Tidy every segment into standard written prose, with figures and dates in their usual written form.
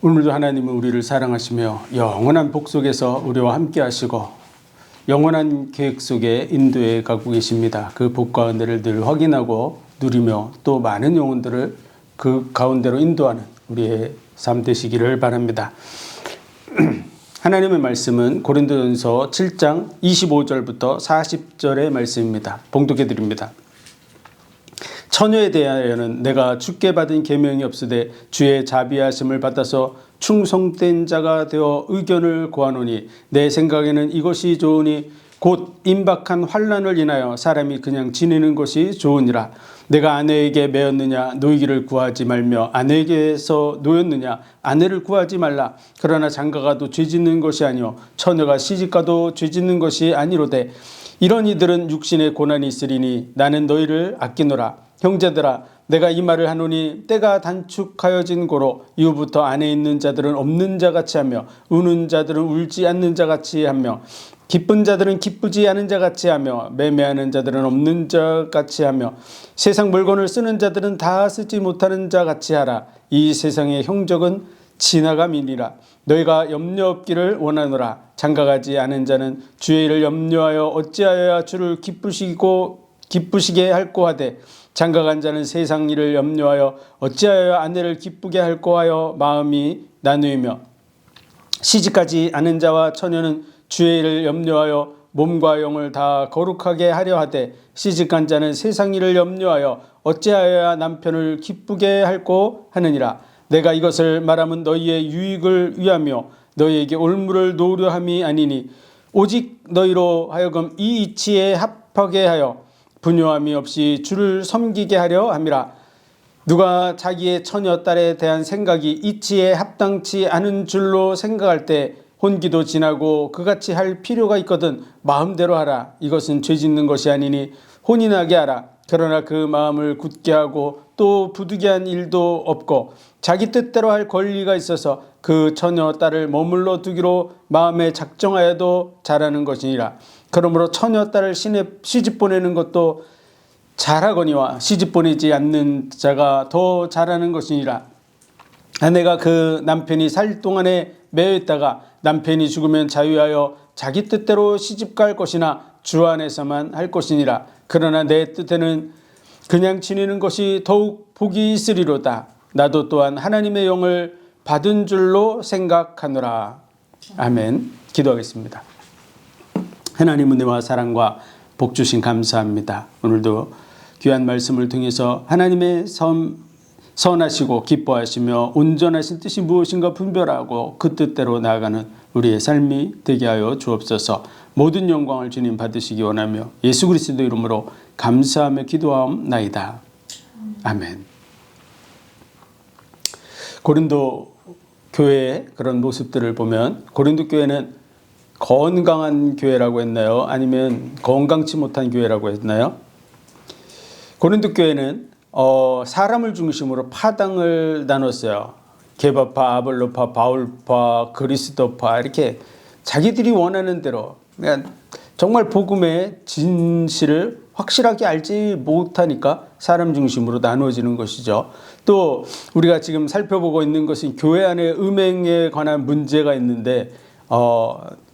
오늘도 하나님은 우리를 사랑하시며 영원한 복 속에서 우리와 함께 하시고 영원한 계획 속에 인도해 가고 계십니다. 그 복과 은혜를 늘 확인하고 누리며 또 많은 영혼들을 그 가운데로 인도하는 우리의 삶 되시기를 바랍니다. 하나님의 말씀은 고린도전서 7장 25절부터 40절의 말씀입니다. 봉독해 드립니다. 처녀에 대하여는 내가 주께 받은 계명이 없으되 주의 자비하심을 받아서 충성된 자가 되어 의견을 구하노니 내 생각에는 이것이 좋으니 곧 임박한 환난을 인하여 사람이 그냥 지내는 것이 좋으니라. 내가 아내에게 매었느냐 노이기를 구하지 말며 아내에게서 노였느냐 아내를 구하지 말라. 그러나 장가가도 죄짓는 것이 아니요 처녀가 시집가도 죄짓는 것이 아니로되 이런 이들은 육신의 고난이 있으리니 나는 너희를 아끼노라. 형제들아 내가 이 말을 하노니 때가 단축하여진 고로 이후부터 안에 있는 자들은 없는 자같이 하며 우는 자들은 울지 않는 자같이 하며 기쁜 자들은 기쁘지 않은 자같이 하며 매매하는 자들은 없는 자같이 하며 세상 물건을 쓰는 자들은 다 쓰지 못하는 자같이 하라. 이 세상의 형적은 지나감이니라. 너희가 염려 없기를 원하노라. 장가가지 않은 자는 주의 일을 염려하여 어찌하여야 주를 기쁘시게 할꼬 하되 장가간 자는 세상 일을 염려하여 어찌하여 아내를 기쁘게 할꼬 하여 마음이 나누이며 시집가지 않은 자와 처녀는 주의 일을 염려하여 몸과 영을 다 거룩하게 하려 하되 시집간 자는 세상 일을 염려하여 어찌하여야 남편을 기쁘게 할꼬 하느니라. 내가 이것을 말하면 너희의 유익을 위하며 너희에게 올무를 노려 함이 아니니 오직 너희로 하여금 이 이치에 합하게 하여 분요함이 없이 주를 섬기게 하려 함이라. 누가 자기의 처녀 딸에 대한 생각이 이치에 합당치 않은 줄로 생각할 때 혼기도 지나고 그같이 할 필요가 있거든 마음대로 하라. 이것은 죄짓는 것이 아니니 혼이 나게 하라. 그러나 그 마음을 굳게 하고 또 부득이한 일도 없고 자기 뜻대로 할 권리가 있어서 그 처녀 딸을 머물러 두기로 마음에 작정하여도 잘하는 것이니라. 그러므로 처녀 딸을 시집 보내는 것도 잘하거니와 시집 보내지 않는 자가 더 잘하는 것이니라. 아내가 그 남편이 살 동안에 매여 있다가 남편이 죽으면 자유하여 자기 뜻대로 시집갈 것이나 주 안에서만 할 것이니라. 그러나 내 뜻에는 그냥 지내는 것이 더욱 복이 있으리로다. 나도 또한 하나님의 영을 받은 줄로 생각하노라. 아멘. 기도하겠습니다. 하나님 은혜와 사랑과 복 주신 감사합니다. 오늘도 귀한 말씀을 통해서 하나님의 선하시고 기뻐하시며 온전하신 뜻이 무엇인가 분별하고 그 뜻대로 나아가는 우리의 삶이 되게 하여 주옵소서. 모든 영광을 주님 받으시기 원하며 예수 그리스도 이름으로 감사하며 기도하옵나이다. 아멘. 고린도 교회의 그런 모습들을 보면 고린도 교회는 건강한 교회라고 했나요? 아니면 건강치 못한 교회라고 했나요? 고린도 교회는 사람을 중심으로 파당을 나눴어요. 게바파, 아볼로파, 바울파, 그리스도파 이렇게 자기들이 원하는 대로 그냥 정말 복음의 진실을 확실하게 알지 못하니까 사람 중심으로 나누어지는 것이죠. 또 우리가 지금 살펴보고 있는 것은 교회 안에 음행에 관한 문제가 있는데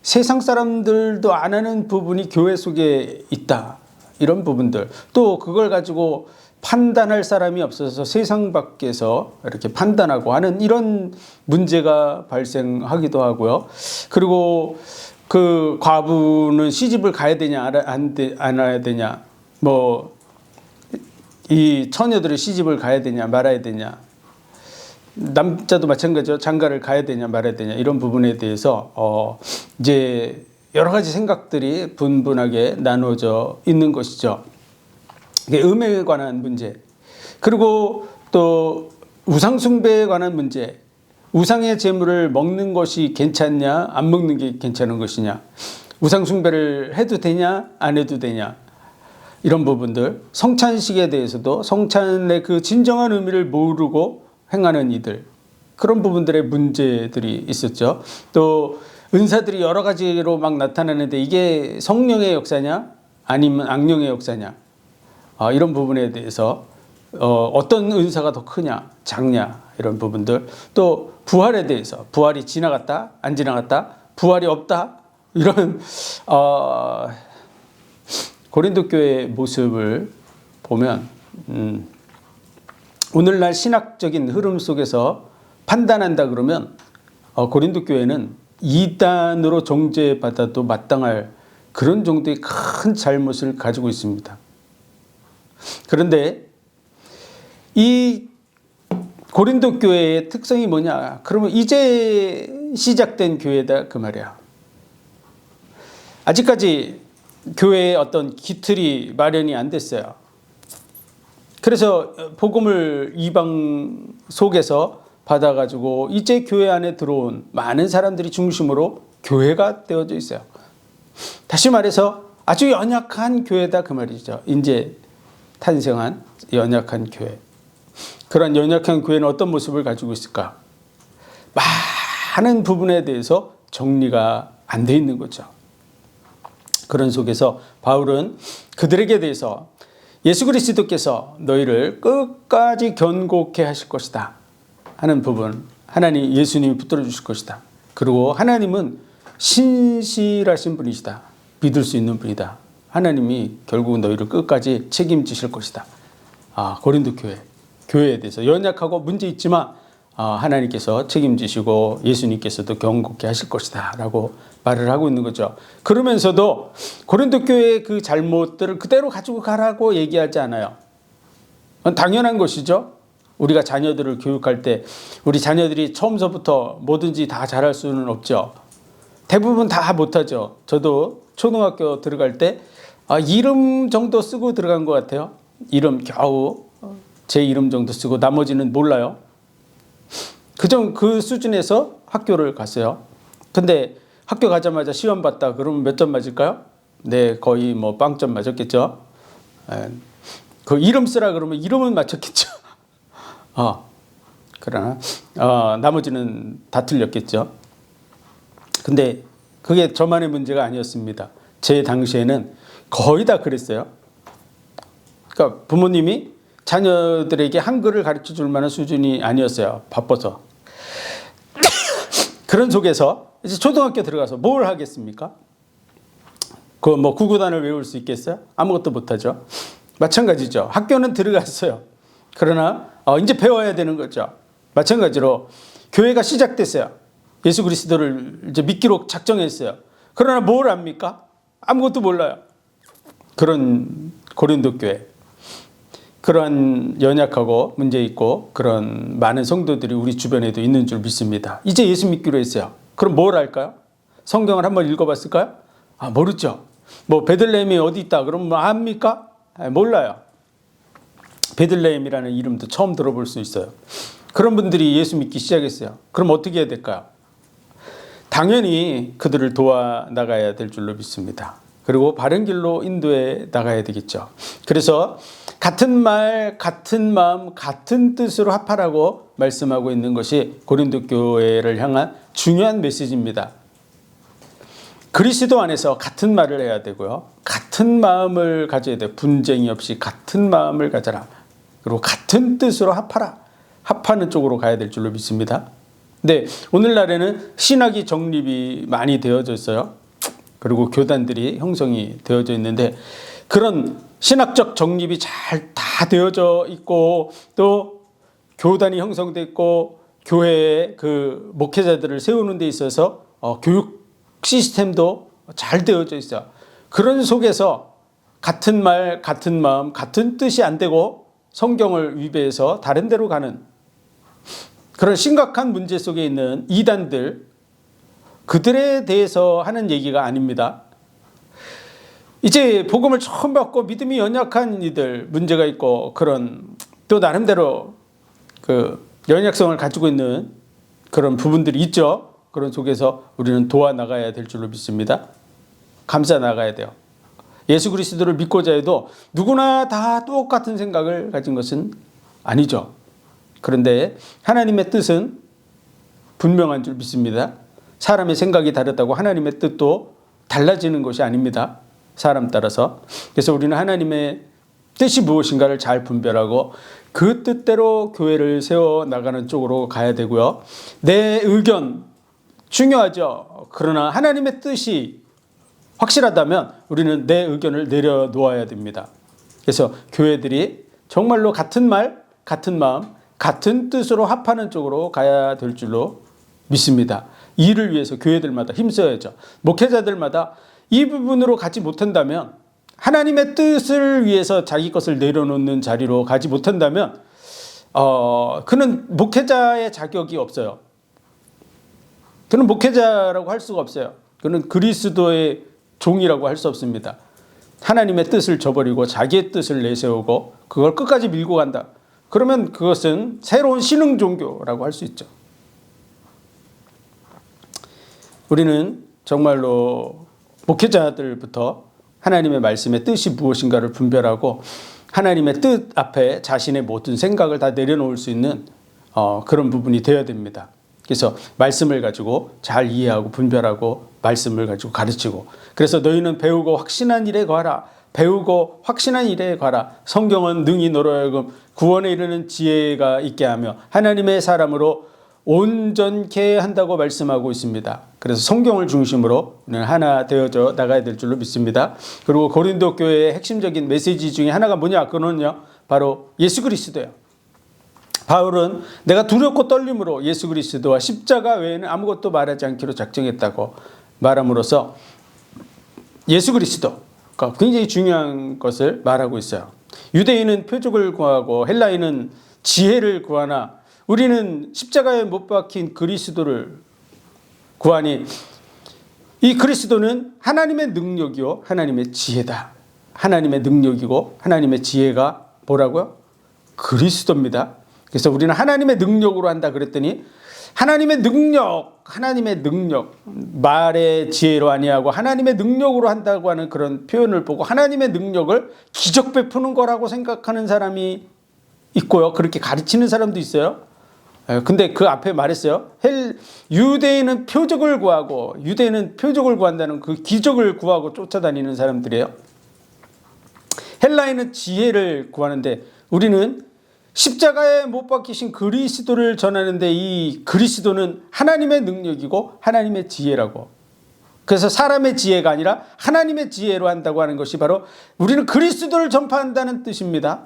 세상 사람들도 안 하는 부분이 교회 속에 있다. 이런 부분들. 또 그걸 가지고 판단할 사람이 없어서 세상 밖에서 이렇게 판단하고 하는 이런 문제가 발생하기도 하고요. 그리고 그 과부는 시집을 가야 되냐 안 가야 되냐 이 처녀들이 시집을 가야 되냐 말아야 되냐 남자도 마찬가지죠. 장가를 가야 되냐 말아야 되냐 이런 부분에 대해서 이제 여러 가지 생각들이 분분하게 나누어져 있는 것이죠. 이게 음행에 관한 문제, 그리고 또 우상 숭배에 관한 문제, 우상의 제물을 먹는 것이 괜찮냐 안 먹는 게 괜찮은 것이냐, 우상 숭배를 해도 되냐 안 해도 되냐 이런 부분들, 성찬식에 대해서도 성찬의 그 진정한 의미를 모르고 행하는 이들, 그런 부분들의 문제들이 있었죠. 또 은사들이 여러 가지로 막 나타나는데 이게 성령의 역사냐 아니면 악령의 역사냐 이런 부분에 대해서 어떤 은사가 더 크냐, 작냐 이런 부분들, 또 부활에 대해서 부활이 지나갔다, 안 지나갔다, 부활이 없다 이런 고린도 교회의 모습을 보면 오늘날 신학적인 흐름 속에서 판단한다 그러면 고린도 교회는 이단으로 정죄받아도 마땅할 그런 정도의 큰 잘못을 가지고 있습니다. 그런데 이 고린도 교회의 특성이 뭐냐? 그러면 이제 시작된 교회다 그 말이야. 아직까지 교회의 어떤 기틀이 마련이 안 됐어요. 그래서 복음을 이방 속에서 받아가지고 이제 교회 안에 들어온 많은 사람들이 중심으로 교회가 되어져 있어요. 다시 말해서 아주 연약한 교회다 그 말이죠. 이제 탄생한 연약한 교회. 그런 연약한 교회는 어떤 모습을 가지고 있을까? 많은 부분에 대해서 정리가 안 돼 있는 거죠. 그런 속에서 바울은 그들에게 대해서 예수 그리스도께서 너희를 끝까지 견고케 하실 것이다 하는 부분, 하나님 예수님이 붙들어 주실 것이다. 그리고 하나님은 신실하신 분이시다. 믿을 수 있는 분이다. 하나님이 결국 너희를 끝까지 책임지실 것이다. 고린도 교회에 대해서 연약하고 문제 있지만 하나님께서 책임지시고 예수님께서도 견고케 하실 것이다 라고 말을 하고 있는 거죠. 그러면서도 고린도 교회의 그 잘못들을 그대로 가지고 가라고 얘기하지 않아요. 그건 당연한 것이죠. 우리가 자녀들을 교육할 때 우리 자녀들이 처음서부터 뭐든지 다 잘할 수는 없죠. 대부분 다 못하죠. 저도 초등학교 들어갈 때 이름 정도 쓰고 들어간 것 같아요. 이름 겨우 제 이름 정도 쓰고 나머지는 몰라요. 그 수준에서 학교를 갔어요. 근데 학교 가자마자 시험 봤다 그러면 몇 점 맞을까요? 네, 거의 뭐 빵점 맞았겠죠. 그 이름 쓰라 그러면 이름은 맞췄겠죠. 그러나 나머지는 다 틀렸겠죠. 근데 그게 저만의 문제가 아니었습니다. 제 당시에는 거의 다 그랬어요. 그러니까 부모님이 자녀들에게 한글을 가르쳐 줄 만한 수준이 아니었어요. 바빠서. 그런 속에서 이제 초등학교 들어가서 뭘 하겠습니까? 그 뭐 구구단을 외울 수 있겠어요? 아무것도 못하죠. 마찬가지죠. 학교는 들어갔어요. 그러나 이제 배워야 되는 거죠. 마찬가지로 교회가 시작됐어요. 예수 그리스도를 이제 믿기로 작정했어요. 그러나 뭘 압니까? 아무것도 몰라요. 그런 고린도 교회. 그런 연약하고 문제 있고 그런 많은 성도들이 우리 주변에도 있는 줄 믿습니다. 이제 예수 믿기로 했어요. 그럼 뭘 할까요? 성경을 한번 읽어봤을까요? 모르죠. 뭐 베들레헴이 어디 있다 그러면 뭐 압니까? 몰라요. 베들레헴이라는 이름도 처음 들어볼 수 있어요. 그런 분들이 예수 믿기 시작했어요. 그럼 어떻게 해야 될까요? 당연히 그들을 도와 나가야 될 줄로 믿습니다. 그리고 바른 길로 인도해 나가야 되겠죠. 그래서 같은 말, 같은 마음, 같은 뜻으로 합하라고 말씀하고 있는 것이 고린도 교회를 향한 중요한 메시지입니다. 그리스도 안에서 같은 말을 해야 되고요. 같은 마음을 가져야 돼요. 분쟁이 없이 같은 마음을 가져라. 그리고 같은 뜻으로 합하라. 합하는 쪽으로 가야 될 줄로 믿습니다. 근데 오늘날에는 신학이 정립이 많이 되어져 있어요. 그리고 교단들이 형성이 되어져 있는데 그런 신학적 정립이 잘 다 되어져 있고 또 교단이 형성되어 있고 교회의 그 목회자들을 세우는 데 있어서 교육 시스템도 잘 되어져 있어요. 그런 속에서 같은 말, 같은 마음, 같은 뜻이 안 되고 성경을 위배해서 다른 데로 가는 그런 심각한 문제 속에 있는 이단들, 그들에 대해서 하는 얘기가 아닙니다. 이제 복음을 처음 받고 믿음이 연약한 이들, 문제가 있고 그런 또 나름대로 그 연약성을 가지고 있는 그런 부분들이 있죠. 그런 속에서 우리는 도와 나가야 될 줄로 믿습니다. 감싸 나가야 돼요. 예수 그리스도를 믿고자 해도 누구나 다 똑같은 생각을 가진 것은 아니죠. 그런데 하나님의 뜻은 분명한 줄 믿습니다. 사람의 생각이 다르다고 하나님의 뜻도 달라지는 것이 아닙니다. 사람 따라서. 그래서 우리는 하나님의 뜻이 무엇인가를 잘 분별하고 그 뜻대로 교회를 세워나가는 쪽으로 가야 되고요. 내 의견 중요하죠. 그러나 하나님의 뜻이 확실하다면 우리는 내 의견을 내려놓아야 됩니다. 그래서 교회들이 정말로 같은 말, 같은 마음, 같은 뜻으로 합하는 쪽으로 가야 될 줄로 믿습니다. 이를 위해서 교회들마다 힘써야죠. 목회자들마다 이 부분으로 가지 못한다면, 하나님의 뜻을 위해서 자기 것을 내려놓는 자리로 가지 못한다면 그는 목회자의 자격이 없어요. 그는 목회자라고 할 수가 없어요. 그는 그리스도의 종이라고 할 수 없습니다. 하나님의 뜻을 저버리고 자기의 뜻을 내세우고 그걸 끝까지 밀고 간다. 그러면 그것은 새로운 신흥 종교라고 할 수 있죠. 우리는 정말로 목회자들부터 하나님의 말씀의 뜻이 무엇인가를 분별하고 하나님의 뜻 앞에 자신의 모든 생각을 다 내려놓을 수 있는 그런 부분이 되어야 됩니다. 그래서 말씀을 가지고 잘 이해하고 분별하고 말씀을 가지고 가르치고, 그래서 너희는 배우고 확신한 일에 거하라. 배우고 확신한 일에 가라. 성경은 능히 너로 하여금 구원에 이르는 지혜가 있게 하며 하나님의 사람으로 온전케 한다고 말씀하고 있습니다. 그래서 성경을 중심으로 우리는 하나 되어져 나가야 될 줄로 믿습니다. 그리고 고린도 교회의 핵심적인 메시지 중에 하나가 뭐냐? 그거는요, 바로 예수 그리스도예요. 바울은 내가 두렵고 떨림으로 예수 그리스도와 십자가 외에는 아무것도 말하지 않기로 작정했다고 말함으로써 예수 그리스도가 굉장히 중요한 것을 말하고 있어요. 유대인은 표적을 구하고 헬라인은 지혜를 구하나 우리는 십자가에 못 박힌 그리스도를 구하니 이 그리스도는 하나님의 능력이요 하나님의 지혜다. 하나님의 능력이고 하나님의 지혜가 뭐라고요? 그리스도입니다. 그래서 우리는 하나님의 능력으로 한다 그랬더니 하나님의 능력, 말의 지혜로 아니하고 하나님의 능력으로 한다고 하는 그런 표현을 보고 하나님의 능력을 기적 베푸는 거라고 생각하는 사람이 있고요. 그렇게 가르치는 사람도 있어요. 근데 그 앞에 말했어요. 유대인은 표적을 구한다는 그 기적을 구하고 쫓아다니는 사람들이에요. 헬라인은 지혜를 구하는데 우리는 십자가에 못 박히신 그리스도를 전하는데 이 그리스도는 하나님의 능력이고 하나님의 지혜라고. 그래서 사람의 지혜가 아니라 하나님의 지혜로 한다고 하는 것이 바로 우리는 그리스도를 전파한다는 뜻입니다.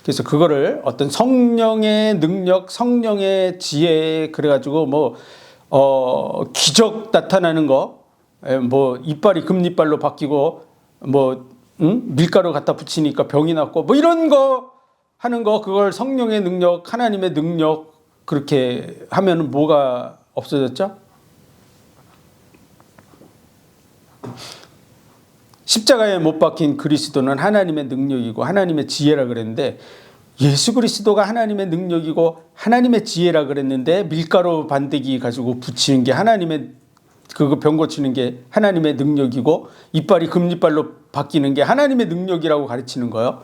그래서 그거를 어떤 성령의 능력, 성령의 지혜 그래가지고 기적 나타나는 거, 이빨이 금이빨로 바뀌고 밀가루 갖다 붙이니까 병이 났고 이런 거 하는 거, 그걸 성령의 능력, 하나님의 능력 그렇게 하면 뭐가 없어졌죠? 십자가에 못 박힌 그리스도는 하나님의 능력이고 하나님의 지혜라 그랬는데 예수 그리스도가 하나님의 능력이고 하나님의 지혜라 그랬는데 밀가루 반대기 가지고 붙이는 게 하나님의 그거 병 고치는 게 하나님의 능력이고 이빨이 금이빨로 바뀌는 게 하나님의 능력이라고 가르치는 거예요.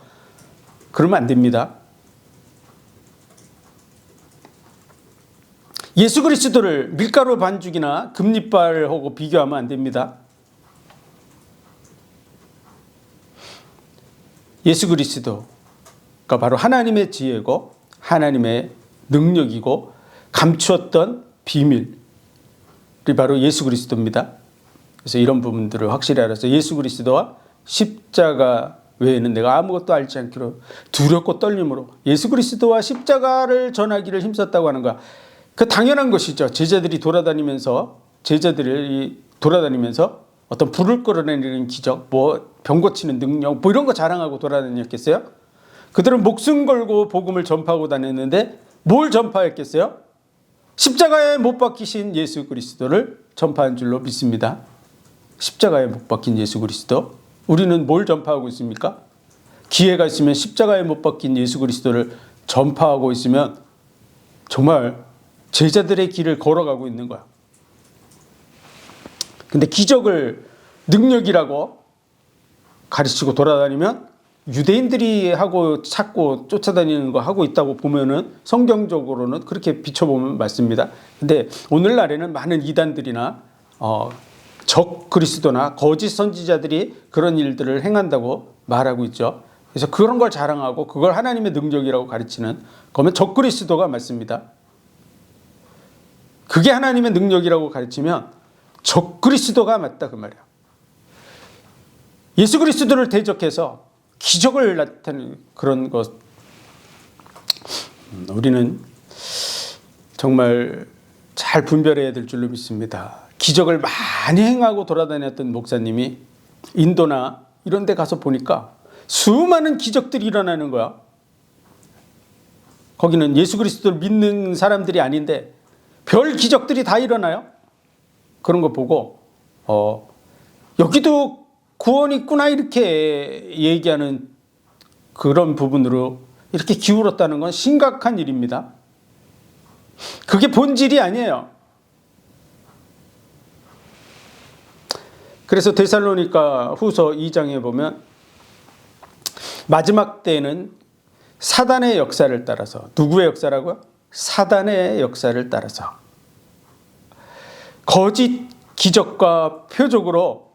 그러면 안 됩니다. 예수 그리스도를 밀가루 반죽이나 금이빨하고 비교하면 안 됩니다. 예수 그리스도가 바로 하나님의 지혜고 하나님의 능력이고 감추었던 비밀이 바로 예수 그리스도입니다. 그래서 이런 부분들을 확실히 알아서 예수 그리스도와 십자가 외에는 내가 아무것도 알지 않기로 두렵고 떨림으로 예수 그리스도와 십자가를 전하기를 힘썼다고 하는 거야. 그 당연한 것이죠. 제자들이 돌아다니면서 어떤 불을 끌어내리는 기적, 병 고치는 능력, 이런 거 자랑하고 돌아다녔겠어요? 그들은 목숨 걸고 복음을 전파하고 다녔는데 뭘 전파했겠어요? 십자가에 못 박히신 예수 그리스도를 전파한 줄로 믿습니다. 십자가에 못 박힌 예수 그리스도. 우리는 뭘 전파하고 있습니까? 기회가 있으면 십자가에 못 박힌 예수 그리스도를 전파하고 있으면 정말 제자들의 길을 걸어가고 있는 거야. 근데 기적을 능력이라고 가르치고 돌아다니면 유대인들이 하고 찾고 쫓아다니는 거 하고 있다고 보면은 성경적으로는 그렇게 비춰보면 맞습니다. 근데 오늘날에는 많은 이단들이나 적 그리스도나 거짓 선지자들이 그런 일들을 행한다고 말하고 있죠. 그래서 그런 걸 자랑하고 그걸 하나님의 능력이라고 가르치는 그러면 적 그리스도가 맞습니다. 그게 하나님의 능력이라고 가르치면 적 그리스도가 맞다 그 말이야. 예수 그리스도를 대적해서 기적을 나타내는 그런 것, 우리는 정말 잘 분별해야 될 줄로 믿습니다. 기적을 많이 행하고 돌아다녔던 목사님이 인도나 이런 데 가서 보니까 수많은 기적들이 일어나는 거야. 거기는 예수 그리스도를 믿는 사람들이 아닌데 별 기적들이 다 일어나요. 그런 거 보고 여기도 구원이 있구나 이렇게 얘기하는 그런 부분으로 이렇게 기울었다는 건 심각한 일입니다. 그게 본질이 아니에요. 그래서 데살로니가 후서 2장에 보면 마지막 때에는 사단의 역사를 따라서, 누구의 역사라고요? 사단의 역사를 따라서 거짓 기적과 표적으로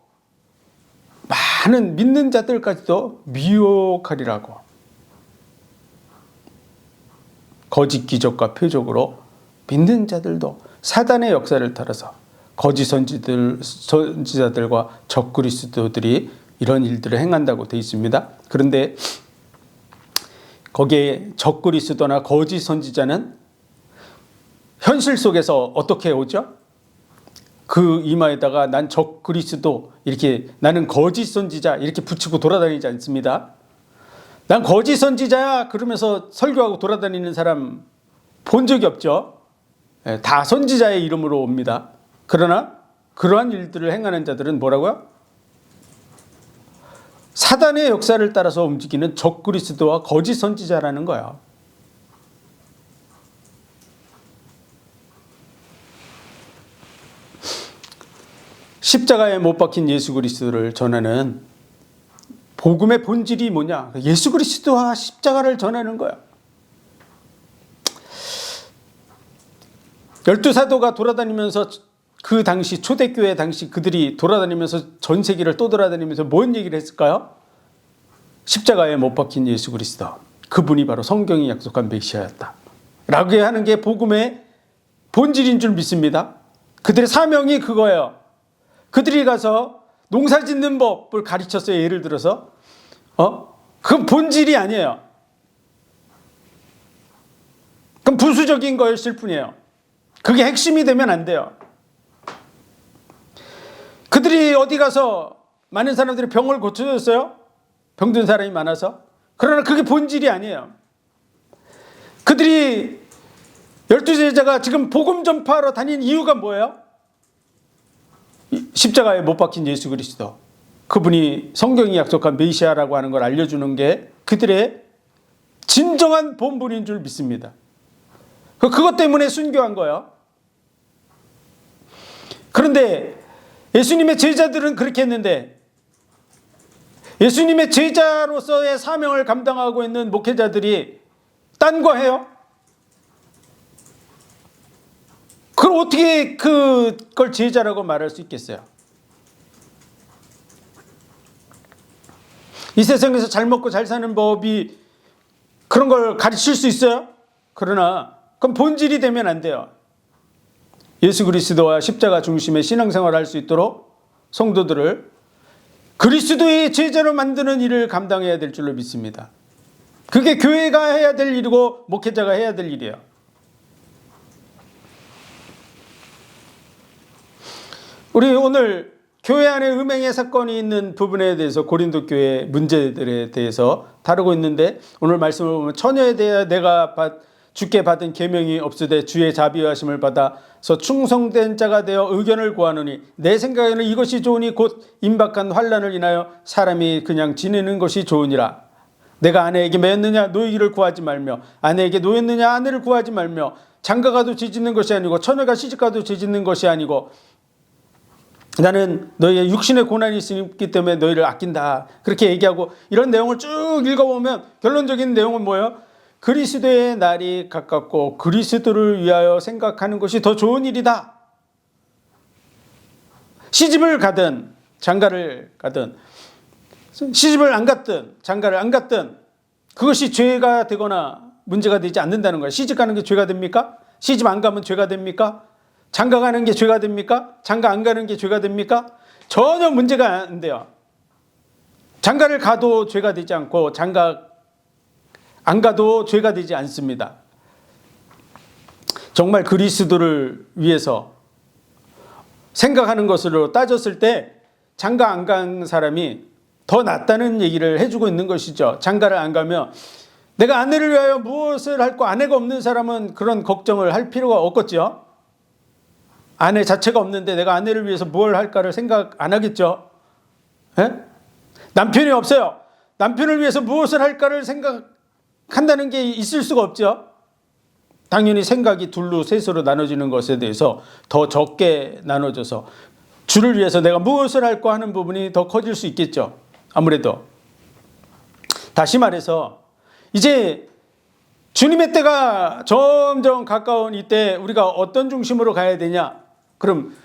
많은 믿는 자들까지도 미혹하리라고. 거짓 기적과 표적으로 믿는 자들도 사단의 역사를 따라서 거짓 선지자들과 적그리스도들이 이런 일들을 행한다고 되어 있습니다. 그런데 거기에 적그리스도나 거짓 선지자는 현실 속에서 어떻게 오죠? 그 이마에다가 난 적그리스도 이렇게, 나는 거짓 선지자 이렇게 붙이고 돌아다니지 않습니다. 난 거짓 선지자야 그러면서 설교하고 돌아다니는 사람 본 적이 없죠. 다 선지자의 이름으로 옵니다. 그러나 그러한 일들을 행하는 자들은 뭐라고요? 사단의 역사를 따라서 움직이는 적그리스도와 거짓 선지자라는 거야. 십자가에 못 박힌 예수 그리스도를 전하는 복음의 본질이 뭐냐? 예수 그리스도와 십자가를 전하는 거야. 12사도가 돌아다니면서 그 당시 초대교회 당시 그들이 돌아다니면서 전 세계를 또 돌아다니면서 뭔 얘기를 했을까요? 십자가에 못 박힌 예수 그리스도, 그분이 바로 성경이 약속한 메시아였다 라고 하는 게 복음의 본질인 줄 믿습니다. 그들의 사명이 그거예요. 그들이 가서 농사 짓는 법을 가르쳤어요. 예를 들어서 그건 본질이 아니에요. 그건 부수적인 거였을 뿐이에요. 그게 핵심이 되면 안 돼요. 그들이 어디 가서 많은 사람들이 병을 고쳐줬어요. 병든 사람이 많아서. 그러나 그게 본질이 아니에요. 그들이 12제자가 지금 복음 전파하러 다닌 이유가 뭐예요? 십자가에 못 박힌 예수 그리스도, 그분이 성경이 약속한 메시아라고 하는 걸 알려주는 게 그들의 진정한 본분인 줄 믿습니다. 그것 때문에 순교한 거예요. 그런데 예수님의 제자들은 그렇게 했는데, 예수님의 제자로서의 사명을 감당하고 있는 목회자들이 딴 거 해요? 그걸 어떻게 그걸 제자라고 말할 수 있겠어요? 이 세상에서 잘 먹고 잘 사는 법이 그런 걸 가르칠 수 있어요? 그러나 그건 본질이 되면 안 돼요. 예수 그리스도와 십자가 중심의 신앙생활을 할 수 있도록 성도들을 그리스도의 제자로 만드는 일을 감당해야 될 줄로 믿습니다. 그게 교회가 해야 될 일이고 목회자가 해야 될 일이에요. 우리 오늘 교회 안에 음행의 사건이 있는 부분에 대해서 고린도 교회 문제들에 대해서 다루고 있는데, 오늘 말씀을 보면 처녀에 대해 내가 주께 받은 계명이 없으되 주의 자비하심을 받아서 충성된 자가 되어 의견을 구하노니 내 생각에는 이것이 좋으니 곧 임박한 환난을 인하여 사람이 그냥 지내는 것이 좋으니라. 내가 아내에게 매였느냐 노이기를 구하지 말며 아내에게 노였느냐 아내를 구하지 말며 장가가도 죄짓는 것이 아니고 처녀가 시집가도 죄짓는 것이 아니고 나는 너희의 육신의 고난이 있기 때문에 너희를 아낀다. 그렇게 얘기하고 이런 내용을 쭉 읽어보면 결론적인 내용은 뭐예요? 그리스도의 날이 가깝고 그리스도를 위하여 생각하는 것이 더 좋은 일이다. 시집을 가든 장가를 가든 시집을 안 갔든 장가를 안 갔든 그것이 죄가 되거나 문제가 되지 않는다는 거예요. 시집 가는 게 죄가 됩니까? 시집 안 가면 죄가 됩니까? 장가 가는 게 죄가 됩니까? 장가 안 가는 게 죄가 됩니까? 전혀 문제가 안 돼요. 장가를 가도 죄가 되지 않고 장가 안 가도 죄가 되지 않습니다. 정말 그리스도를 위해서 생각하는 것으로 따졌을 때 장가 안 간 사람이 더 낫다는 얘기를 해주고 있는 것이죠. 장가를 안 가면 내가 아내를 위하여 무엇을 할고 아내가 없는 사람은 그런 걱정을 할 필요가 없겠죠. 아내 자체가 없는데 내가 아내를 위해서 뭘 할까를 생각 안 하겠죠. 에? 남편이 없어요. 남편을 위해서 무엇을 할까를 생각한다는 게 있을 수가 없죠. 당연히 생각이 둘로 셋으로 나눠지는 것에 대해서 더 적게 나눠져서 주를 위해서 내가 무엇을 할까 하는 부분이 더 커질 수 있겠죠. 아무래도. 다시 말해서 이제 주님의 때가 점점 가까운 이때 우리가 어떤 중심으로 가야 되냐? 그럼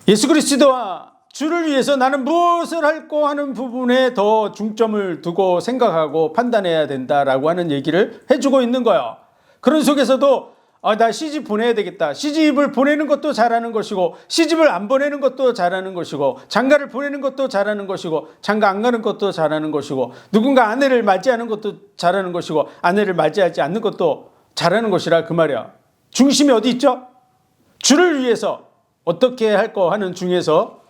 예수 그리스도와 주를 위해서 나는 무엇을 할까 하는 부분에 더 중점을 두고 생각하고 판단해야 된다라고 하는 얘기를 해주고 있는 거예요. 그런 속에서도 나 시집 보내야 되겠다. 시집을 보내는 것도 잘하는 것이고 시집을 안 보내는 것도 잘하는 것이고 장가를 보내는 것도 잘하는 것이고 장가 안 가는 것도 잘하는 것이고 누군가 아내를 맞이하는 것도 잘하는 것이고 아내를 맞이하지 않는 것도 잘하는 것이라 그 말이야. 중심이 어디 있죠? 주를 위해서 어떻게 할 거 하는 중에서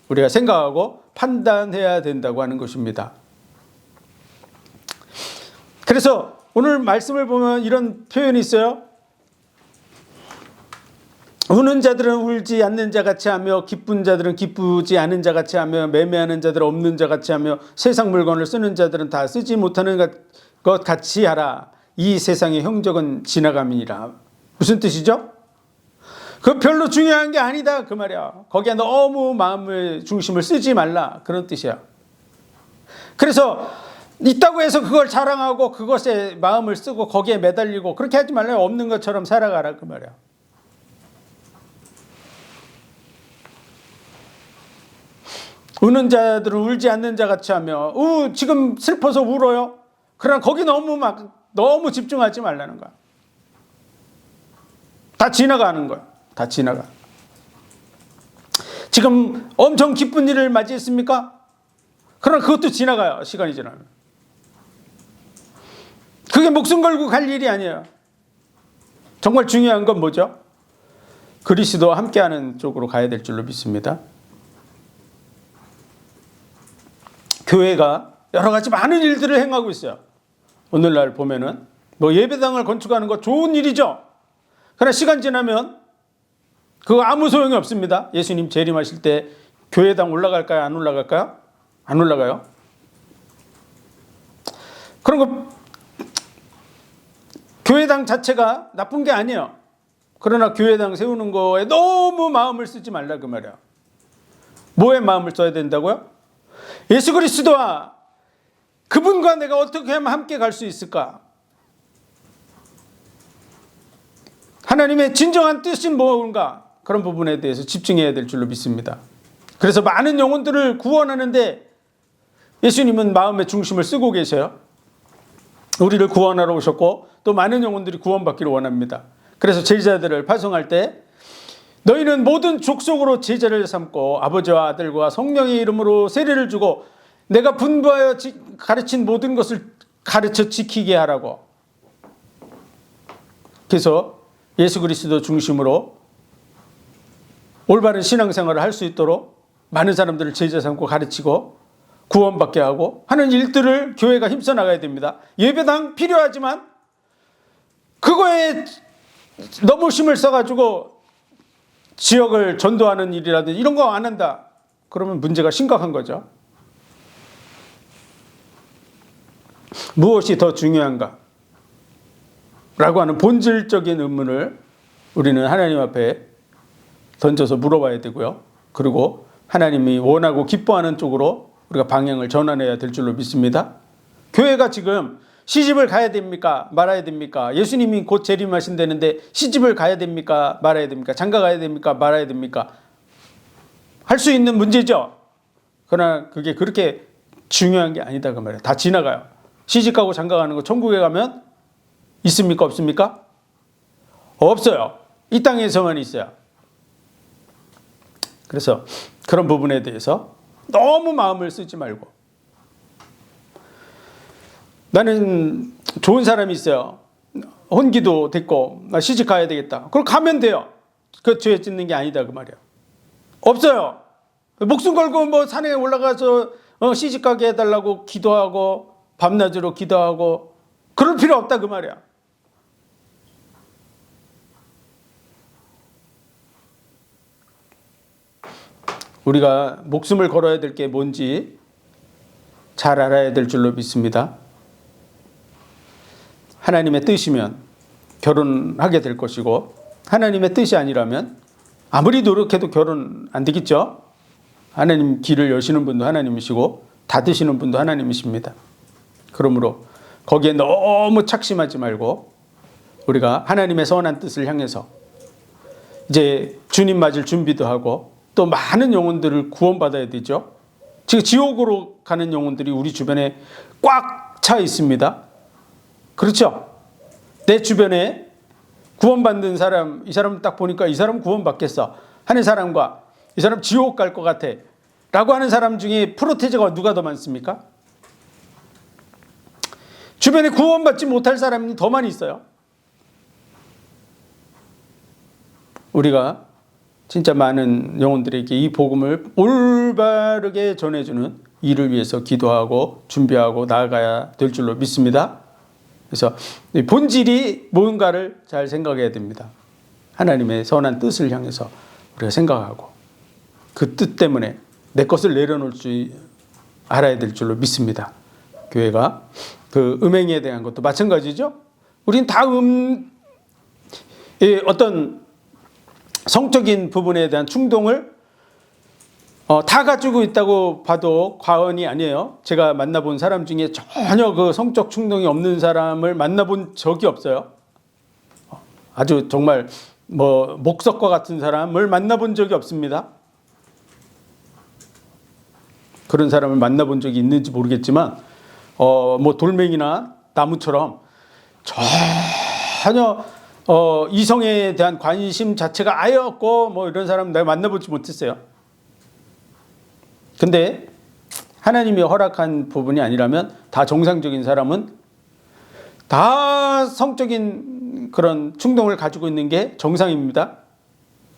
우리가 생각하고 판단해야 된다고 하는 것입니다. 그래서 오늘 말씀을 보면 이런 표현이 있어요. 우는 자들은 울지 않는 자 같이 하며 기쁜 자들은 기쁘지 않은 자 같이 하며 매매하는 자들은 없는 자 같이 하며 세상 물건을 쓰는 자들은 다 쓰지 못하는 것 같이 하라. 이 세상의 형적은 지나감이니라. 무슨 뜻이죠? 그 별로 중요한 게 아니다 그 말이야. 거기에 너무 마음의 중심을 쓰지 말라 그런 뜻이야. 그래서 있다고 해서 그걸 자랑하고 그것에 마음을 쓰고 거기에 매달리고 그렇게 하지 말라. 없는 것처럼 살아가라 그 말이야. 우는 자들은 울지 않는 자 같이 하며 지금 슬퍼서 울어요. 그러나 거기 너무 집중하지 말라는 거야. 다 지나가는 거야. 다 지나가. 지금 엄청 기쁜 일을 맞이했습니까? 그러나 그것도 지나가요. 시간이 지나면. 그게 목숨 걸고 갈 일이 아니에요. 정말 중요한 건 뭐죠? 그리스도와 함께하는 쪽으로 가야 될 줄로 믿습니다. 교회가 여러 가지 많은 일들을 행하고 있어요. 오늘날 보면은 예배당을 건축하는 거 좋은 일이죠. 그러나 시간 지나면 그거 아무 소용이 없습니다. 예수님 재림하실 때 교회당 올라갈까요? 안 올라갈까요? 안 올라가요. 그런 거 교회당 자체가 나쁜 게 아니에요. 그러나 교회당 세우는 거에 너무 마음을 쓰지 말라 그 말이야. 뭐에 마음을 써야 된다고요? 예수 그리스도와 그분과 내가 어떻게 하면 함께 갈 수 있을까? 하나님의 진정한 뜻이 뭔가 그런 부분에 대해서 집중해야 될 줄로 믿습니다. 그래서 많은 영혼들을 구원하는데 예수님은 마음의 중심을 쓰고 계셔요. 우리를 구원하러 오셨고 또 많은 영혼들이 구원받기를 원합니다. 그래서 제자들을 파송할 때 너희는 모든 족속으로 제자를 삼고 아버지와 아들과 성령의 이름으로 세례를 주고 내가 분부하여 가르친 모든 것을 가르쳐 지키게 하라고. 그래서 예수 그리스도 중심으로 올바른 신앙생활을 할 수 있도록 많은 사람들을 제자 삼고 가르치고 구원받게 하고 하는 일들을 교회가 힘써 나가야 됩니다. 예배당 필요하지만 그거에 너무 힘을 써가지고 지역을 전도하는 일이라든지 이런 거 안 한다. 그러면 문제가 심각한 거죠. 무엇이 더 중요한가? 라고 하는 본질적인 의문을 우리는 하나님 앞에 던져서 물어봐야 되고요. 그리고 하나님이 원하고 기뻐하는 쪽으로 우리가 방향을 전환해야 될 줄로 믿습니다. 교회가 지금 시집을 가야 됩니까? 말아야 됩니까? 예수님이 곧 재림하신다는데 시집을 가야 됩니까? 말아야 됩니까? 장가 가야 됩니까? 말아야 됩니까? 할 수 있는 문제죠. 그러나 그게 그렇게 중요한 게 아니다 그 말이에요. 다 지나가요. 시집가고 장가가는 거 천국에 가면 있습니까? 없습니까? 없어요. 이 땅에서만 있어요. 그래서 그런 부분에 대해서 너무 마음을 쓰지 말고, 나는 좋은 사람이 있어요. 혼기도 됐고 나 시집 가야 되겠다. 그럼 가면 돼요. 그 죄 짓는 게 아니다 그 말이에요. 없어요. 목숨 걸고 뭐 산에 올라가서 시집 가게 해달라고 기도하고 밤낮으로 기도하고 그럴 필요 없다 그 말이야. 우리가 목숨을 걸어야 될 게 뭔지 잘 알아야 될 줄로 믿습니다. 하나님의 뜻이면 결혼하게 될 것이고, 하나님의 뜻이 아니라면 아무리 노력해도 결혼 안 되겠죠. 하나님 길을 여시는 분도 하나님이시고 닫으시는 분도 하나님이십니다. 그러므로 거기에 너무 착심하지 말고 우리가 하나님의 선한 뜻을 향해서 이제 주님 맞을 준비도 하고 또 많은 영혼들을 구원받아야 되죠. 지금 지옥으로 가는 영혼들이 우리 주변에 꽉 차 있습니다. 그렇죠? 내 주변에 구원받는 사람, 이 사람 딱 보니까 이 사람 구원받겠어 하는 사람과 이 사람 지옥 갈 것 같아 라고 하는 사람 중에 프로테저가 누가 더 많습니까? 주변에 구원받지 못할 사람이 더 많이 있어요. 우리가 진짜 많은 영혼들에게 이 복음을 올바르게 전해주는 일을 위해서 기도하고 준비하고 나아가야 될 줄로 믿습니다. 그래서 본질이 뭔가를 잘 생각해야 됩니다. 하나님의 선한 뜻을 향해서 우리가 생각하고 그 뜻 때문에 내 것을 내려놓을 줄 알아야 될 줄로 믿습니다. 교회가 그 음행에 대한 것도 마찬가지죠. 우리는 다 어떤 성적인 부분에 대한 충동을 다 가지고 있다고 봐도 과언이 아니에요. 제가 만나본 사람 중에 전혀 그 성적 충동이 없는 사람을 만나본 적이 없어요. 아주 정말 뭐 목석과 같은 사람을 만나본 적이 없습니다. 그런 사람을 만나본 적이 있는지 모르겠지만 뭐 돌멩이나 나무처럼 전혀 이성에 대한 관심 자체가 아예 없고 뭐 이런 사람 내가 만나보지 못했어요. 근데 하나님이 허락한 부분이 아니라면 다 정상적인 사람은 다 성적인 그런 충동을 가지고 있는 게 정상입니다.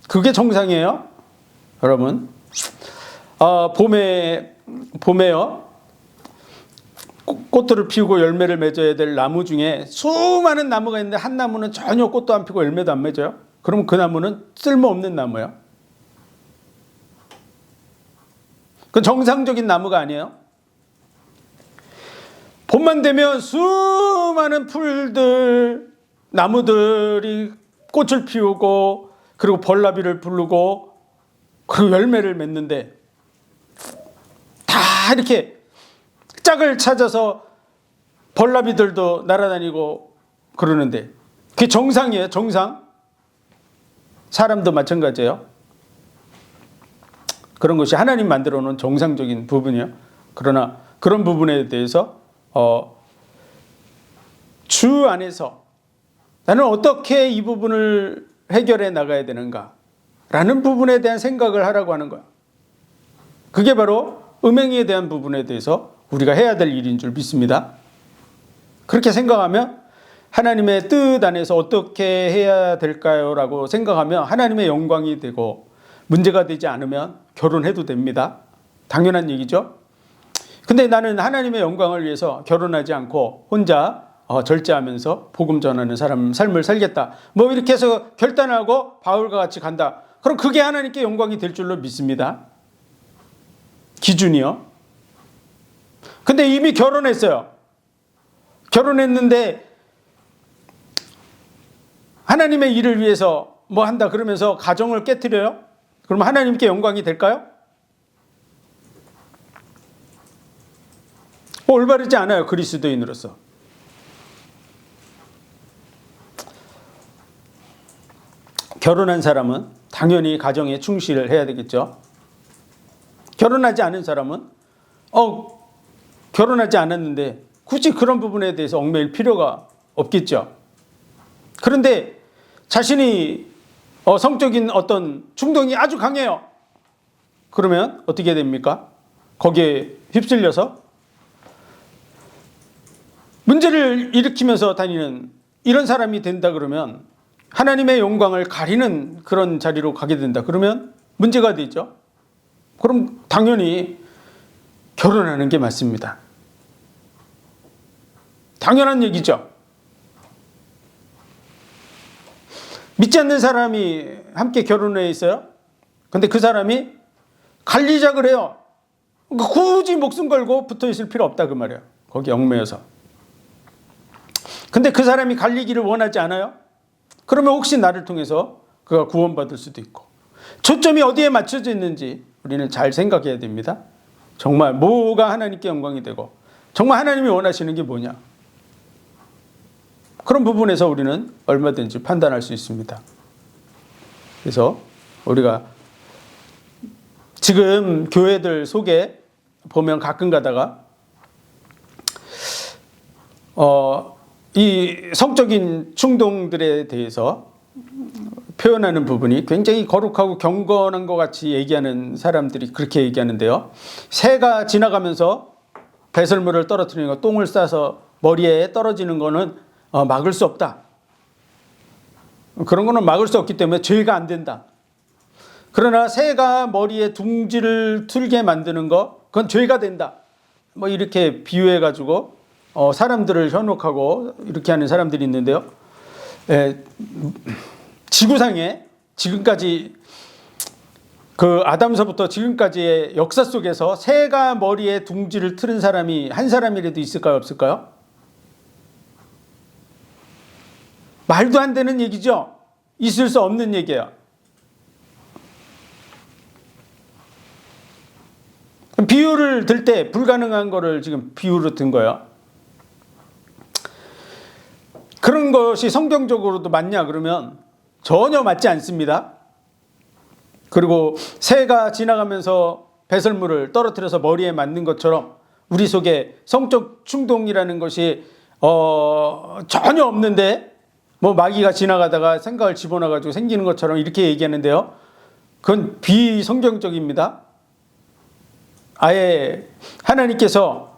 그게 정상이에요. 여러분, 봄에요. 꽃들을 피우고 열매를 맺어야 될 나무 중에 수많은 나무가 있는데 한 나무는 전혀 꽃도 안 피고 열매도 안 맺어요. 그러면 그 나무는 쓸모없는 나무예요. 그건 정상적인 나무가 아니에요. 봄만 되면 수많은 풀들, 나무들이 꽃을 피우고 그리고 벌나비를 부르고 그리고 열매를 맺는데 다 이렇게 짝을 찾아서 벌나비들도 날아다니고 그러는데 그게 정상이에요. 정상. 사람도 마찬가지예요. 그런 것이 하나님 만들어 놓은 정상적인 부분이에요. 그러나 그런 부분에 대해서 주 안에서 나는 어떻게 이 부분을 해결해 나가야 되는가 라는 부분에 대한 생각을 하라고 하는 거야. 그게 바로 음행에 대한 부분에 대해서 우리가 해야 될 일인 줄 믿습니다. 그렇게 생각하면 하나님의 뜻 안에서 어떻게 해야 될까요? 라고 생각하면 하나님의 영광이 되고 문제가 되지 않으면 결혼해도 됩니다. 당연한 얘기죠. 근데 나는 하나님의 영광을 위해서 결혼하지 않고 혼자 절제하면서 복음 전하는 삶을 살겠다. 뭐 이렇게 해서 결단하고 바울과 같이 간다. 그럼 그게 하나님께 영광이 될 줄로 믿습니다. 기준이요. 근데 이미 결혼했어요. 결혼했는데 하나님의 일을 위해서 뭐 한다 그러면서 가정을 깨트려요? 그러면 하나님께 영광이 될까요? 올바르지 않아요. 그리스도인으로서. 결혼한 사람은 당연히 가정에 충실을 해야 되겠죠. 결혼하지 않은 사람은 결혼하지 않았는데 굳이 그런 부분에 대해서 얽매일 필요가 없겠죠. 그런데 자신이 성적인 어떤 충동이 아주 강해요. 그러면 어떻게 됩니까? 거기에 휩쓸려서 문제를 일으키면서 다니는 이런 사람이 된다 그러면 하나님의 영광을 가리는 그런 자리로 가게 된다 그러면 문제가 되죠. 그럼 당연히 결혼하는 게 맞습니다. 당연한 얘기죠. 믿지 않는 사람이 함께 결혼해 있어요. 근데 그 사람이 갈리자 그래요. 굳이 목숨 걸고 붙어 있을 필요 없다 그 말이에요. 거기 얽매여서. 근데 그 사람이 갈리기를 원하지 않아요? 그러면 혹시 나를 통해서 그가 구원받을 수도 있고. 초점이 어디에 맞춰져 있는지 우리는 잘 생각해야 됩니다. 정말 뭐가 하나님께 영광이 되고 정말 하나님이 원하시는 게 뭐냐. 그런 부분에서 우리는 얼마든지 판단할 수 있습니다. 그래서 우리가 지금 교회들 속에 보면 가끔 가다가 이 성적인 충동들에 대해서 표현하는 부분이 굉장히 거룩하고 경건한 것 같이 얘기하는 사람들이 그렇게 얘기하는데요. 새가 지나가면서 배설물을 떨어뜨리는 거, 똥을 싸서 머리에 떨어지는 거는 막을 수 없다. 그런 거는 막을 수 없기 때문에 죄가 안 된다. 그러나 새가 머리에 둥지를 틀게 만드는 거, 그건 죄가 된다. 뭐 이렇게 비유해가지고 사람들을 현혹하고 이렇게 하는 사람들이 있는데요. 지구상에 지금까지 그 아담서부터 지금까지의 역사 속에서 새가 머리에 둥지를 틀은 사람이 한 사람이라도 있을까요? 없을까요? 말도 안 되는 얘기죠. 있을 수 없는 얘기예요. 비유를 들 때 불가능한 거를 지금 비유로 든 거예요. 그런 것이 성경적으로도 맞냐 그러면 전혀 맞지 않습니다. 그리고 새가 지나가면서 배설물을 떨어뜨려서 머리에 맞는 것처럼 우리 속에 성적 충동이라는 것이 전혀 없는데 뭐 마귀가 지나가다가 생각을 집어넣어가지고 생기는 것처럼 이렇게 얘기하는데요. 그건 비성경적입니다. 아예 하나님께서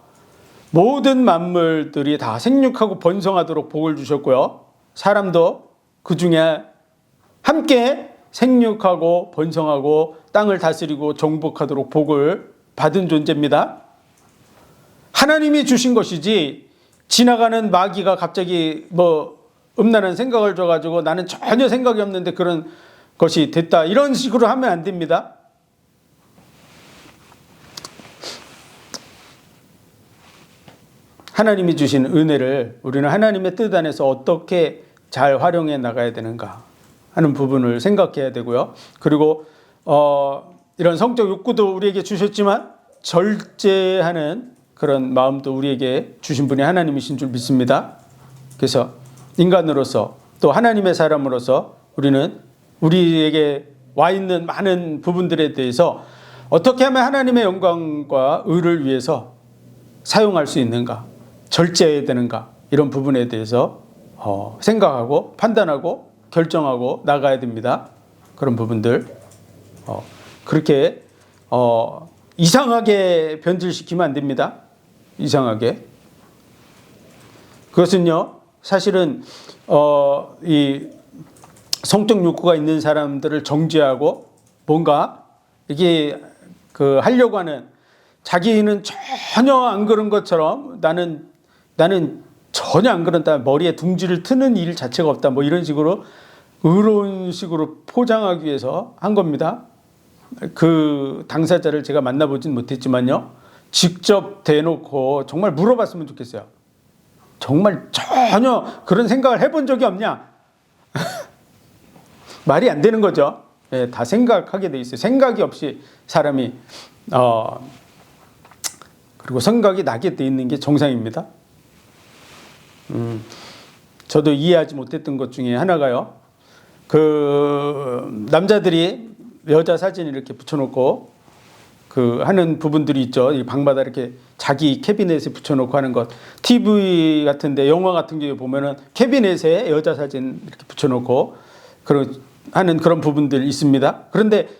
모든 만물들이 다 생육하고 번성하도록 복을 주셨고요. 사람도 그 중에 함께 생육하고 번성하고 땅을 다스리고 정복하도록 복을 받은 존재입니다. 하나님이 주신 것이지 지나가는 마귀가 갑자기 뭐 음란한 생각을 줘가지고 나는 전혀 생각이 없는데 그런 것이 됐다. 이런 식으로 하면 안 됩니다. 하나님이 주신 은혜를 우리는 하나님의 뜻 안에서 어떻게 잘 활용해 나가야 되는가 하는 부분을 생각해야 되고요. 그리고 이런 성적 욕구도 우리에게 주셨지만 절제하는 그런 마음도 우리에게 주신 분이 하나님이신 줄 믿습니다. 그래서 인간으로서 또 하나님의 사람으로서 우리는 우리에게 와 있는 많은 부분들에 대해서 어떻게 하면 하나님의 영광과 의를 위해서 사용할 수 있는가, 절제해야 되는가, 이런 부분에 대해서 생각하고 판단하고 결정하고 나가야 됩니다. 그런 부분들 그렇게 이상하게 변질시키면 안 됩니다. 이상하게. 그것은요 사실은 이 성적 욕구가 있는 사람들을 정죄하고 뭔가 이게 하려고 하는, 자기는 전혀 안 그런 것처럼 나는 전혀 안 그런다, 머리에 둥지를 트는 일 자체가 없다, 뭐 이런 식으로 의로운 식으로 포장하기 위해서 한 겁니다. 그 당사자를 제가 만나보진 못했지만요, 직접 대놓고 정말 물어봤으면 좋겠어요. 정말 전혀 그런 생각을 해본 적이 없냐? 말이 안 되는 거죠. 예, 다 생각하게 돼 있어요. 생각이 없이 사람이 그리고 생각이 나게 돼 있는 게 정상입니다. 저도 이해하지 못했던 것 중에 하나가요, 그 남자들이 여자 사진 이렇게 붙여놓고 그 하는 부분들이 있죠. 이 방마다 이렇게 자기 캐비넷에 붙여놓고 하는 것. TV 같은데 영화 같은 게 보면은 캐비넷에 여자 사진 이렇게 붙여놓고 하는 그런 부분들 있습니다. 그런데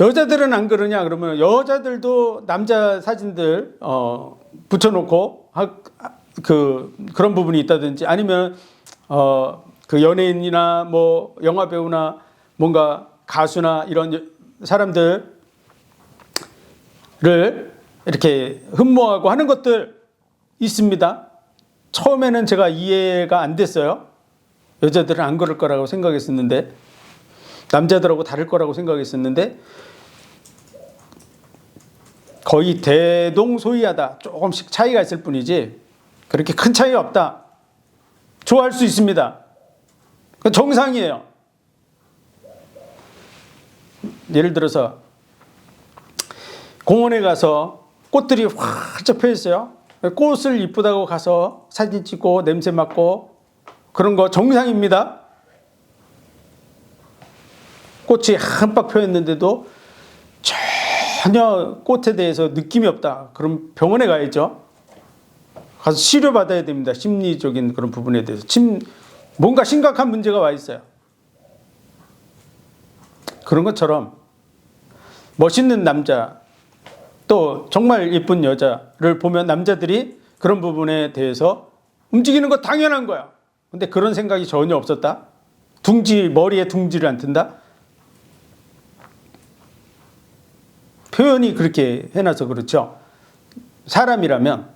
여자들은 안 그러냐 그러면 여자들도 남자 사진들 붙여놓고 그런 부분이 있다든지 아니면 그 연예인이나 뭐 영화 배우나 뭔가 가수나 이런 사람들을 이렇게 흠모하고 하는 것들 있습니다. 처음에는 제가 이해가 안 됐어요. 여자들은 안 그럴 거라고 생각했었는데 남자들하고 다를 거라고 생각했었는데 거의 대동소이하다. 조금씩 차이가 있을 뿐이지 그렇게 큰 차이가 없다. 좋아할 수 있습니다. 그건 정상이에요. 예를 들어서 공원에 가서 꽃들이 활짝 펴 있어요. 꽃을 이쁘다고 가서 사진 찍고 냄새 맡고 그런 거 정상입니다. 꽃이 한박 펴 있는데도 전혀 꽃에 대해서 느낌이 없다. 그럼 병원에 가야죠. 가서 치료받아야 됩니다. 심리적인 그런 부분에 대해서. 뭔가 심각한 문제가 와 있어요. 그런 것처럼 멋있는 남자 또 정말 예쁜 여자를 보면 남자들이 그런 부분에 대해서 움직이는 거 당연한 거야. 근데 그런 생각이 전혀 없었다. 머리에 둥지를 안 튼다. 표현이 그렇게 해놔서 그렇죠. 사람이라면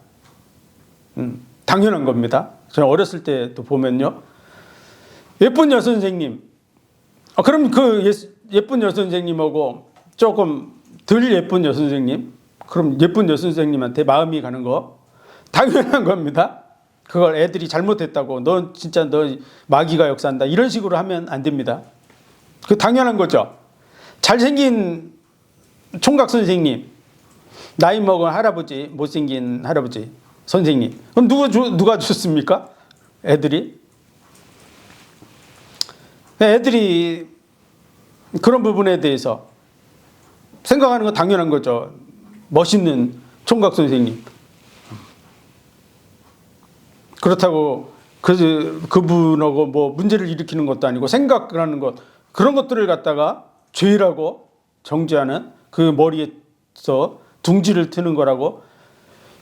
당연한 겁니다. 저는 어렸을 때도 보면요. 예쁜 여선생님. 그럼 그 예쁜 여선생님하고 조금 덜 예쁜 여선생님. 그럼 예쁜 여선생님한테 마음이 가는 거 당연한 겁니다. 그걸 애들이 잘못했다고 너 진짜 너 마귀가 역사한다 이런 식으로 하면 안 됩니다. 그 당연한 거죠. 잘생긴 총각 선생님, 나이 먹은 할아버지, 못생긴 할아버지 선생님. 그럼 누가 줬습니까? 애들이 그런 부분에 대해서 생각하는 건 당연한 거죠. 멋있는 총각 선생님. 그렇다고 그분하고 뭐 문제를 일으키는 것도 아니고 생각하는 것 그런 것들을 갖다가 죄라고 정죄하는 그 머리에서 둥지를 트는 거라고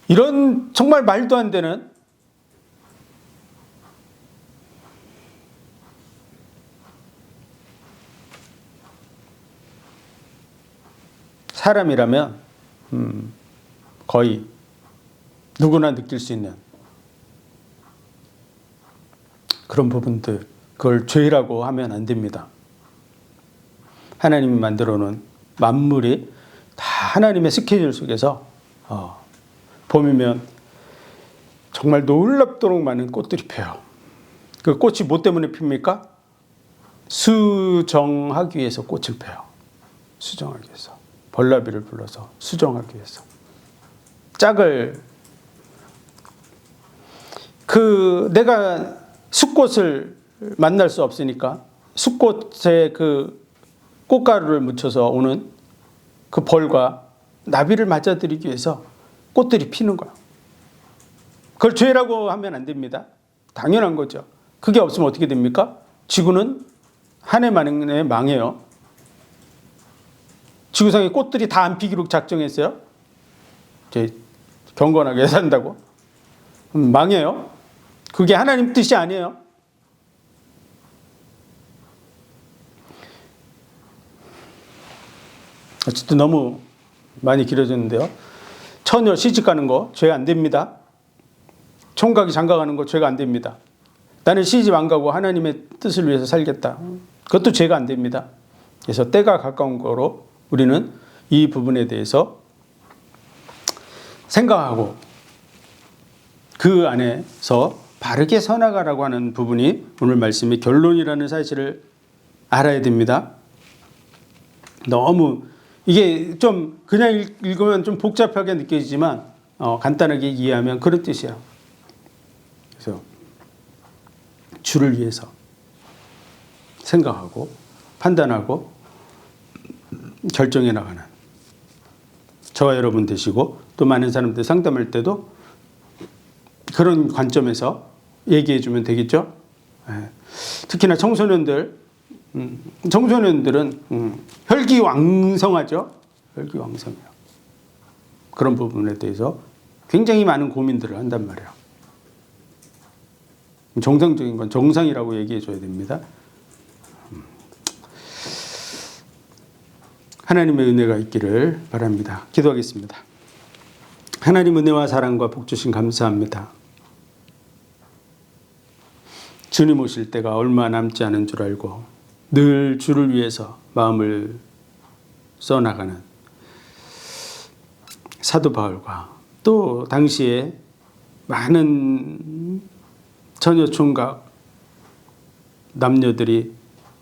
이런 정말 말도 안 되는 사람이라면 거의 누구나 느낄 수 있는 그런 부분들 그걸 죄라고 하면 안 됩니다. 하나님이 만들어 놓은 만물이 다 하나님의 스케줄 속에서 봄이면 정말 놀랍도록 많은 꽃들이 펴요. 그 꽃이 뭐 때문에 핍니까? 수정하기 위해서 꽃을 펴요. 수정하기 위해서. 벌나비를 불러서 수정하기 위해서. 짝을 내가 숫꽃을 만날 수 없으니까 숫꽃에 그 꽃가루를 묻혀서 오는 그 벌과 나비를 맞아들이기 위해서 꽃들이 피는 거야. 그걸 죄라고 하면 안 됩니다. 당연한 거죠. 그게 없으면 어떻게 됩니까? 지구는 한 해 만에 망해요. 지구상에 꽃들이 다 안 피기로 작정했어요. 이제 경건하게 산다고. 망해요. 그게 하나님 뜻이 아니에요. 어쨌든 너무 많이 길어졌는데요. 처녀 시집가는 거 죄 안 됩니다. 총각이 장가가는 거 죄가 안 됩니다. 나는 시집 안 가고 하나님의 뜻을 위해서 살겠다. 그것도 죄가 안 됩니다. 그래서 때가 가까운 거로 우리는 이 부분에 대해서 생각하고 그 안에서 바르게 서나가라고 하는 부분이 오늘 말씀의 결론이라는 사실을 알아야 됩니다. 너무 이게 좀 그냥 읽으면 좀 복잡하게 느껴지지만 간단하게 이해하면 그런 뜻이야. 그래서 주를 위해서 생각하고 판단하고 결정해 나가는 저와 여러분 되시고 또 많은 사람들 상담할 때도 그런 관점에서 얘기해 주면 되겠죠. 특히나 청소년들은 혈기왕성하죠. 혈기왕성해요. 그런 부분에 대해서 굉장히 많은 고민들을 한단 말이에요. 정상적인 건 정상이라고 얘기해 줘야 됩니다. 하나님의 은혜가 있기를 바랍니다. 기도하겠습니다. 하나님 은혜와 사랑과 복 주신 감사합니다. 주님 오실 때가 얼마 남지 않은 줄 알고 늘 주를 위해서 마음을 써나가는 사도 바울과 또 당시에 많은 처녀 총각 남녀들이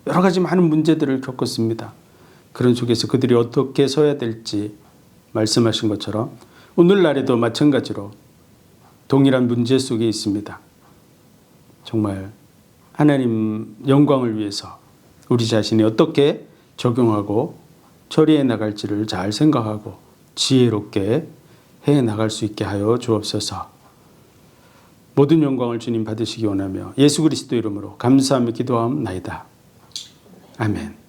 여러 가지 많은 문제들을 겪었습니다. 그런 속에서 그들이 어떻게 서야 될지 말씀하신 것처럼 오늘날에도 마찬가지로 동일한 문제 속에 있습니다. 정말 하나님 영광을 위해서 우리 자신이 어떻게 적용하고 처리해 나갈지를 잘 생각하고 지혜롭게 해 나갈 수 있게 하여 주옵소서. 모든 영광을 주님 받으시기 원하며 예수 그리스도 이름으로 감사하며 기도하옵나이다. 아멘.